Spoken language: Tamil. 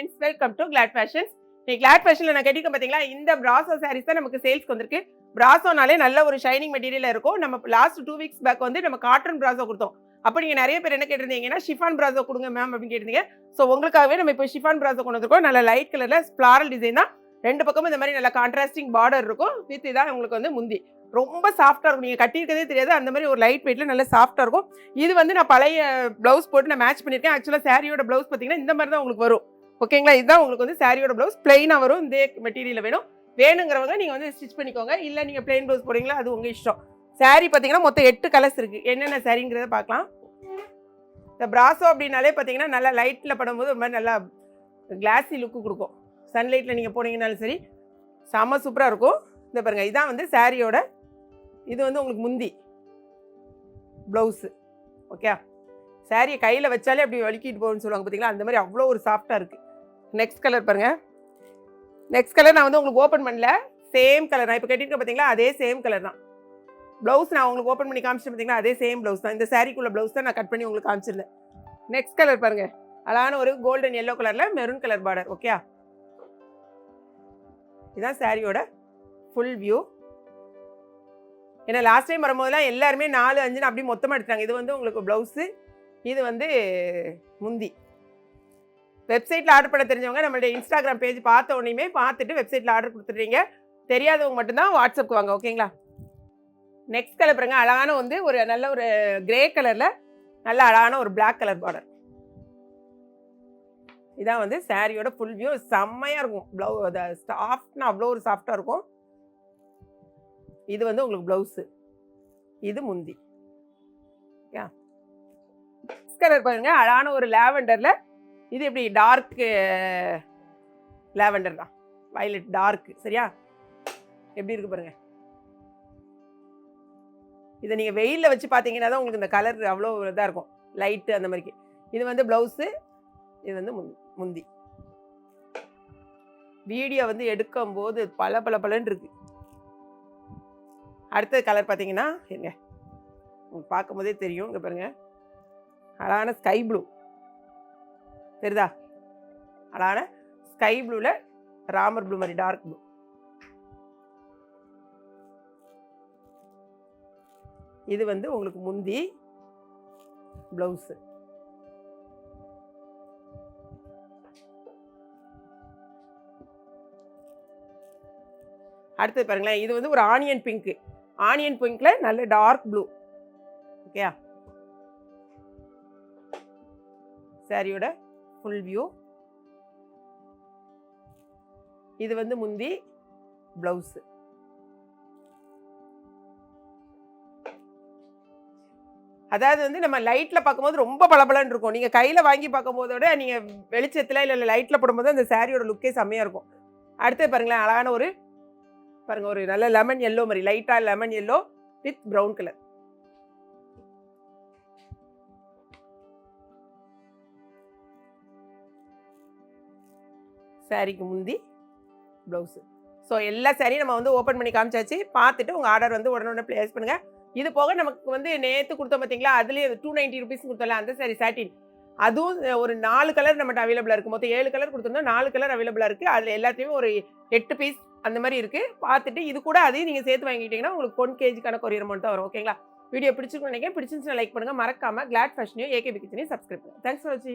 Friends, welcome to Glad Fashions. நீ கிளாட் ஃபேஷன்ல நான் கேட்டிருக்கேன் பாத்தீங்களா, இந்த பிராசோ சாரீஸ் தான் நமக்கு சேல்ஸ்க்கு வந்திருக்கு. பிராசோனாலே நல்ல ஒரு ஷைனிங் மெட்டீரியல் இருக்கும். நம்ம லாஸ்ட் 2 வீக்ஸ் பேக் வந்து நம்ம காட்டன் பிராசோ கொடுத்தோம். அப்போ நீங்க நிறைய பேர் என்ன கேட்டிருந்தீங்கன்னா, ஷிஃபான் பிராசோ கொடுங்க மேம் அப்படின்னு கேட்டிருந்தீங்க. ஸோ உங்களுக்காகவே நம்ம இப்போ ஷிஃபான் பிராசோ கொண்டு வந்திருக்கோம். நல்ல லைட் கலர்ல ஃப்ளாரல் டிசைன் தான். ரெண்டு பக்கமும் இந்த மாதிரி நல்ல கான்ட்ராஸ்டிங் பார்டர் இருக்கும். வித் இதான் உங்களுக்கு வந்து முந்தி ரொம்ப சாஃப்டாக இருக்கும். நீங்கள் கட்டியிருக்கதே தெரியாது, அந்த மாதிரி ஒரு லைட் வெயிட்டில் நல்ல சாஃப்டாக இருக்கும். இது வந்து நான் பழைய ப்ளவுஸ் போட்டு நான் மேட்ச் பண்ணியிருக்கேன். ஆக்சுவலாக சாரியோட ப்ளவுஸ் பார்த்தீங்கன்னா இந்த மாதிரி தான் உங்களுக்கு வரும். ஓகேங்களா, இதுதான் உங்களுக்கு வந்து சாரியோட ப்ளவுஸ் பிளெயினாக வரும். இந்த மெட்டீரியல் வேணுங்கிறவங்க நீங்கள் வந்து ஸ்டிச் பண்ணிக்கோங்க. இல்லை நீங்கள் பிளெயின் ப்ளவுஸ் போடுறீங்களா, அது உங்கள் இஷ்டம். சாரி பார்த்தீங்கன்னா மொத்தம் 8 கலர்ஸ் இருக்குது. என்னென்ன சாரிங்கிறத பார்க்கலாம். இந்த பிராசோ அப்படின்னாலே பார்த்தீங்கன்னா நல்லா லைட்டில் படும்போது ஒரு மாதிரி நல்லா கிளாஸி லுக்கு கொடுக்கும். சன்லைட்டில் நீங்கள் போனீங்கன்னாலும் சரி செம்ம சூப்பராக இருக்கும். இந்த பாருங்கள், இதான் வந்து சாரியோட, இது வந்து உங்களுக்கு முந்தி ப்ளவுஸு. ஓகே, சாரியை கையில் வச்சாலே அப்படி வலிக்கிட்டு போகணும்னு சொல்லுவாங்க பார்த்தீங்களா, அந்த மாதிரி அவ்வளோ ஒரு சாஃப்டாக இருக்குது. நெக்ஸ்ட் கலர் பாருங்கள். நெக்ஸ்ட் கலர் நான் வந்து உங்களுக்கு ஓப்பன் பண்ணல, சேம் கலர் நான் இப்போ கட்டியிருக்கேன் பார்த்தீங்களா, அதே சேம் கலர் தான். ப்ளவுஸ் நான் உங்களுக்கு ஓப்பன் பண்ணி காமிச்சிட்டேன் பார்த்தீங்களா, அதே சேம் ப்ளவுஸ் தான். இந்த சாரிக்குள்ள ப்ளவுஸ் தான் நான் கட் பண்ணி உங்களுக்கு காமிச்சிருந்தேன். நெக்ஸ்ட் கலர் பாருங்கள், அழகான ஒரு கோல்டன் எல்லோ கலரில் மெரூன் கலர் பார்டர். ஓகே, இதுதான் சாரியோட ஃபுல் வியூ. ஏன்னா லாஸ்ட் டைம் வரும்போதெல்லாம் எல்லாருமே 4, 5 அப்படி மொத்தமாக எடுத்தாங்க. இது வந்து உங்களுக்கு ப்ளவுஸு, இது வந்து முந்தி. வெப்சைட்டில் ஆர்டர் பண்ண தெரிஞ்சவங்க நம்மளுடைய இன்ஸ்டாகிராம் பேஜ் பார்த்த உடனே பார்த்துட்டு வெப்சைட்டில் ஆர்டர் கொடுத்துட்றீங்க. தெரியாதவங்க மட்டும்தான் வாட்ஸ்அப்புக்கு வாங்க. ஓகேங்களா. நெக்ஸ்ட் கலர் பாருங்க, அழகான வந்து ஒரு நல்ல ஒரு கிரே கலரில் நல்ல அழகான ஒரு பிளாக் கலர் பார்டர். இதான் வந்து சாரியோட ஃபுல் வியூ. செம்மையாக இருக்கும். சாஃப்ட்னா அவ்வளோ ஒரு சாஃப்டாக இருக்கும். இது வந்து உங்களுக்கு ப்ளவுஸு, இது முந்தி. கலர் பாருங்க, அழகான ஒரு லாவெண்டரில். இது எப்படி டார்க் லாவெண்டர் தான், வயலட் டார்க். சரியா, எப்படி இருக்கு பாருங்க. இதை நீங்கள் வெயிலில் வச்சு பார்த்தீங்கன்னா தான் உங்களுக்கு இந்த கலர் அவ்வளோ இதாக இருக்கும், லைட்டு அந்த மாதிரிக்கு. இது வந்து ப்ளவுஸு, இது வந்து முந்தி. வீடியோ வந்து எடுக்கும்போது பல பல பலன்னு இருக்கு. அடுத்த கலர் பார்த்தீங்கன்னா எங்க உங்களுக்கு பார்க்கும்போதே தெரியும். இங்கே பாருங்க, அழகான ஸ்கை ப்ளூ தெரியுதா, அழகான ஸ்கை ப்ளூவில் ராமர் ப்ளூ மாதிரி டார்க் ப்ளூ. இது வந்து உங்களுக்கு முந்தி ப்ளவுஸு. அடுத்தது பாருங்களேன், இது வந்து ஒரு ஆனியன் பிங்க்கு. ஆனியன் பிங்க்ல நல்ல டார்க் ப்ளூ. ஓகே, சாரியோட ஃபுல் வியூ. இது வந்து முந்தி ப்ளவுஸு. அதாவது வந்து நம்ம லைட்டில் பார்க்கும்போது ரொம்ப பளபளன்னு இருக்கும். நீங்கள் கையில் வாங்கி பார்க்கும்போதோட நீங்கள் வெளிச்சத்தில் இல்லை லைட்டில் போடும்போது அந்த சாரியோட லுக்கே செம்மையாக இருக்கும். அடுத்து பாருங்களேன், அழகான ஒரு பாருங்க, ஒரு நல்ல லெமன் எல்லோ மாதிரி, லைட்டாக lemon yellow with brown colour. சாரிக்கு முந்தி ப்ளவுஸு. ஸோ எல்லா சாரியும் நம்ம வந்து ஓப்பன் பண்ணி காமிச்சாச்சு. பார்த்துட்டு உங்கள் ஆர்டர் வந்து உடனே ப்ளேஸ் பண்ணுங்கள். இது போக நமக்கு வந்து நேற்று கொடுத்தோம் பார்த்தீங்களா, அதுலேயே 290 ருபீஸ் கொடுத்தோம்ல அந்த சாரி சாட்டின், அதுவும் ஒரு 4 கலர் நம்மகிட்ட அவைலபிளாக இருக்குது. மொத்தம் 7 கலர் கொடுத்துருந்தோம், 4 கலர் அவைலபிளாக இருக்குது. அதில் எல்லாத்தையுமே ஒரு 8 பீஸ் அந்த மாதிரி இருக்குது. பார்த்துட்டு இது கூட அதையும் நீங்கள் சேர்த்து வாங்கிட்டீங்கன்னா உங்களுக்கு 1 kg கொரியர் அமௌண்ட் தான் வரும். ஓகேங்களா. வீடியோ பிடிச்சிருக்குன்னு நினைக்கிறேன். பிடிச்சிருந்துச்சுன்னா லைக் பண்ணுங்கள். மறக்காமல் கிளாட் ஃபேஷனையும் ஏகேபி கிச்சனையும் சப்ஸ்கிரைப் பண்ணுங்கள். தேங்க்ஸ் ஃபார் வாட்சிங்.